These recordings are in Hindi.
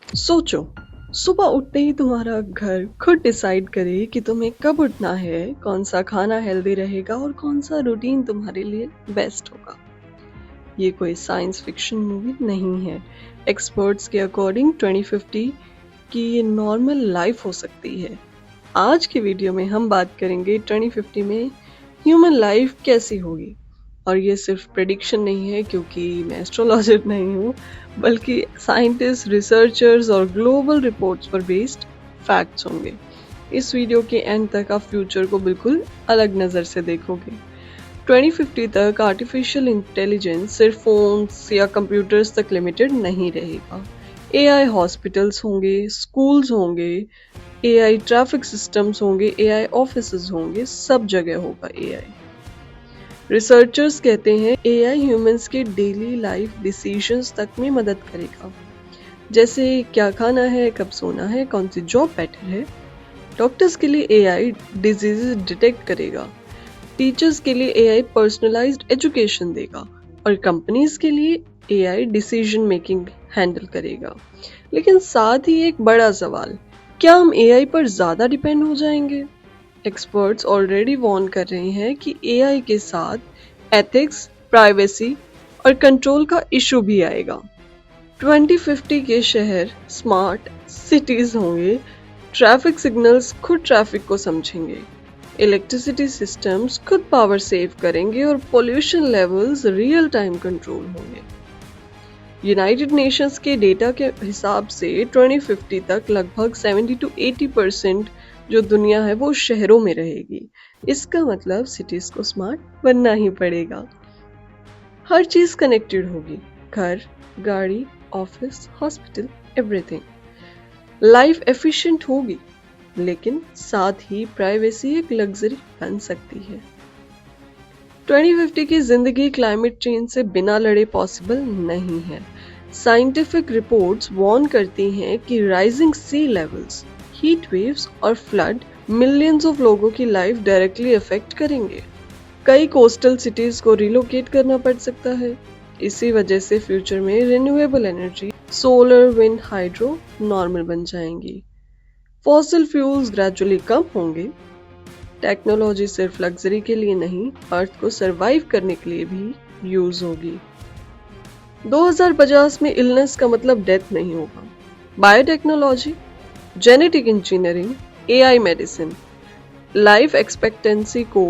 सोचो, सुबह उठते ही तुम्हारा घर खुद डिसाइड करे कि तुम्हें कब उठना है, कौन सा खाना हेल्दी रहेगा और कौन सा रूटीन तुम्हारे लिए बेस्ट होगा। ये कोई साइंस फिक्शन मूवी नहीं है। एक्सपर्ट्स के अकॉर्डिंग 2050 की ये नॉर्मल लाइफ हो सकती है। आज की वीडियो में हम बात करेंगे 2050 में ह्यूमन लाइफ कैसी होगी। और ये सिर्फ प्रेडिक्शन नहीं है, क्योंकि मैं एस्ट्रोलॉजर नहीं हूँ, बल्कि साइंटिस्ट, रिसर्चर्स और ग्लोबल रिपोर्ट्स पर बेस्ड फैक्ट्स होंगे। इस वीडियो के एंड तक आप फ्यूचर को बिल्कुल अलग नज़र से देखोगे। 2050 तक आर्टिफिशियल इंटेलिजेंस सिर्फ फोन्स या कंप्यूटर्स तक लिमिटेड नहीं रहेगा। एआई हॉस्पिटल्स होंगे, स्कूल्स होंगे, एआई ट्रैफिक सिस्टम्स होंगे, एआई ऑफिसेज होंगे, सब जगह होगा एआई। रिसर्चर्स कहते हैं एआई ह्यूमंस के डेली लाइफ डिसीजंस तक में मदद करेगा, जैसे क्या खाना है, कब सोना है, कौन सी जॉब बेटर है। डॉक्टर्स के लिए एआई डिजीजेस डिटेक्ट करेगा, टीचर्स के लिए एआई पर्सनलाइज्ड एजुकेशन देगा और कंपनीज के लिए एआई डिसीजन मेकिंग हैंडल करेगा। लेकिन साथ ही एक बड़ा सवाल, क्या हम एआई पर ज्यादा डिपेंड हो जाएंगे? एक्सपर्ट्स ऑलरेडी वार्न कर रहे हैं कि एआई के साथ एथिक्स, प्राइवेसी और कंट्रोल का इशू भी आएगा। 2050 के शहर स्मार्ट सिटीज होंगे, ट्रैफिक सिग्नल्स खुद ट्रैफिक को समझेंगे, इलेक्ट्रिसिटी सिस्टम्स खुद पावर सेव करेंगे और pollution levels real time control होंगे। यूनाइटेड नेशंस के डेटा के हिसाब से 2050 तक लगभग 70 to 80% जो दुनिया है वो शहरों में रहेगी। इसका मतलब सिटीज को स्मार्ट बनना ही पड़ेगा। हर चीज कनेक्टेड होगी, घर, गाड़ी, office, hospital, everything. Life efficient होगी, लेकिन साथ ही प्राइवेसी एक लग्जरी बन सकती है। 2050 की जिंदगी क्लाइमेट चेंज से बिना लड़े पॉसिबल नहीं है। साइंटिफिक रिपोर्ट्स वार्न करती हैं कि rising sea levels, heat waves और फ्लड मिलियंस ऑफ लोगों की लाइफ डायरेक्टली अफेक्ट करेंगे। कई कोस्टल सिटीज को रिलोकेट करना पड़ सकता है। इसी वजह से फ्यूचर में renewable energy, solar, wind, hydro normal बन जाएंगी। फॉसिल फ्यूल्स ग्रेजुअली कम होंगे। टेक्नोलॉजी सिर्फ लग्जरी के लिए नहीं, अर्थ को सरवाइव करने के लिए भी यूज होगी। 2050 में इलनेस का मतलब डेथ नहीं होगा। Biotechnology, genetic engineering, AI medicine life expectancy को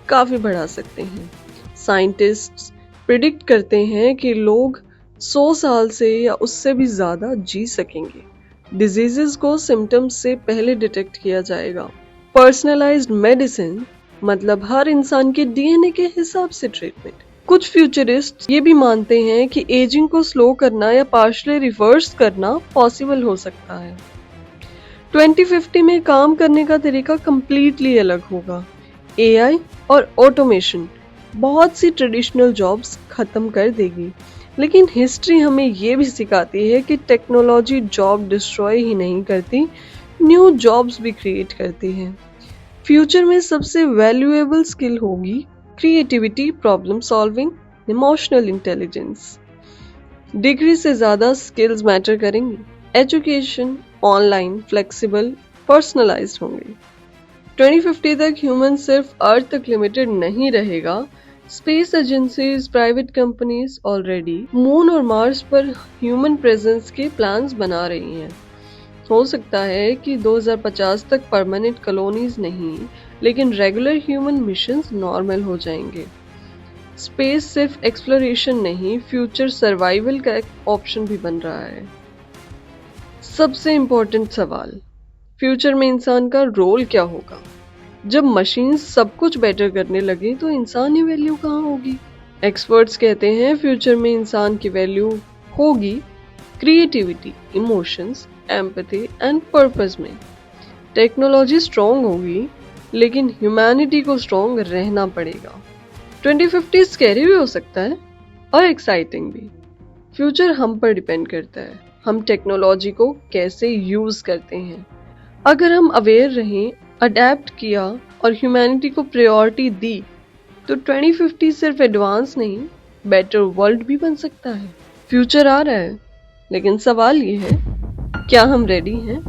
काफी बढ़ा सकते हैं। साइंटिस्ट्स प्रिडिक्ट करते हैं कि लोग 100 साल से या उससे भी ज्यादा जी सकेंगे। डिजीजेस को सिम्टम्स से पहले डिटेक्ट किया जाएगा। पर्सनलाइज्ड मेडिसिन मतलब हर इंसान के डीएनए के हिसाब से ट्रीटमेंट। कुछ फ्यूचरिस्ट ये भी मानते हैं कि एजिंग को स्लो करना या पार्शियली रिवर्स करना पॉसिबल हो सकता है। 2050 में काम करने का तरीका कंप्लीटली अलग होगा। एआई और ऑटोमेशन बहुत सी ट्रेडिशनल जॉब्स खत्म कर देगी, लेकिन हिस्ट्री हमें ये भी सिखाती है कि टेक्नोलॉजी जॉब डिस्ट्रॉय ही नहीं करती, न्यू जॉब्स भी क्रिएट करती है। फ्यूचर में सबसे वैल्यूएबल स्किल होगी creativity, problem solving, emotional intelligence. Degree से ज्यादा स्किल्स मैटर करेंगी। एजुकेशन ऑनलाइन, फ्लेक्सिबल, पर्सनलाइज्ड होंगे। 2050 तक ह्यूमन सिर्फ अर्थ तक लिमिटेड नहीं रहेगा। Space agencies, private companies already moon और मार्स पर ह्यूमन प्रेजेंस के प्लान्स बना रही हैं। हो सकता है कि 2050 तक परमानेंट कॉलोनीज नहीं, लेकिन रेगुलर ह्यूमन मिशंस नॉर्मल हो जाएंगे। स्पेस सिर्फ एक्सप्लोरेशन नहीं, फ्यूचर सर्वाइवल का एक ऑप्शन भी बन रहा है। सबसे इम्पोर्टेंट सवाल, फ्यूचर में इंसान का रोल क्या होगा? जब मशीन सब कुछ बेटर करने लगे तो इंसान की वैल्यू कहाँ होगी? एक्सपर्ट्स कहते हैं फ्यूचर में इंसान की वैल्यू होगी creativity, emotions, empathy and purpose में। टेक्नोलॉजी स्ट्रॉन्ग होगी, लेकिन ह्यूमैनिटी को स्ट्रॉन्ग रहना पड़ेगा। 2050 स्कैरी भी हो सकता है और एक्साइटिंग भी। फ्यूचर हम पर डिपेंड करता है, हम टेक्नोलॉजी को कैसे यूज करते हैं। अगर हम अवेयर रहें, अडेप्ट किया और ह्यूमैनिटी को प्रायोरिटी दी, तो 2050 सिर्फ एडवांस नहीं, बेटर वर्ल्ड भी बन सकता है। फ्यूचर आ रहा है, लेकिन सवाल ये है क्या हम रेडी हैं?